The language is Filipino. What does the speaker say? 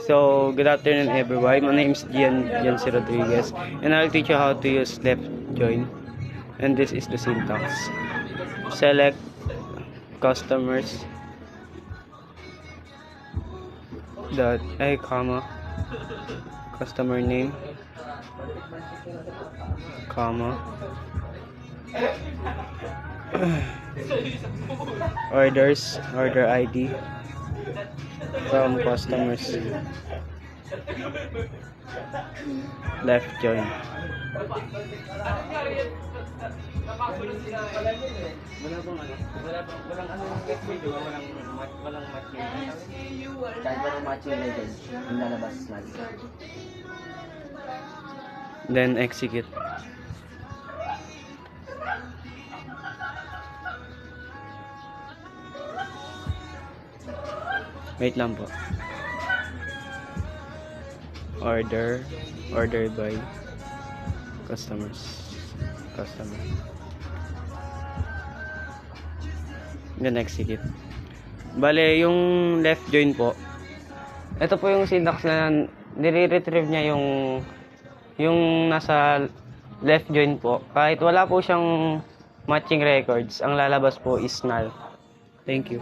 So, good afternoon everyone. My name is Giancy Rodriguez, and I'll teach you how to use left join. And this is the syntax. Select customers dot a comma customer name comma order ID from customers left join. Walang matching. Kahit walang matching na dyan, yung lalabas natin. Then execute. Wait lang po. Order by customer. Then execute. Bale, yung left join po. Ito po yung syntax na nire-retrieve niya yung nasa left join po. Kahit wala po siyang matching records, ang lalabas po is null. Thank you.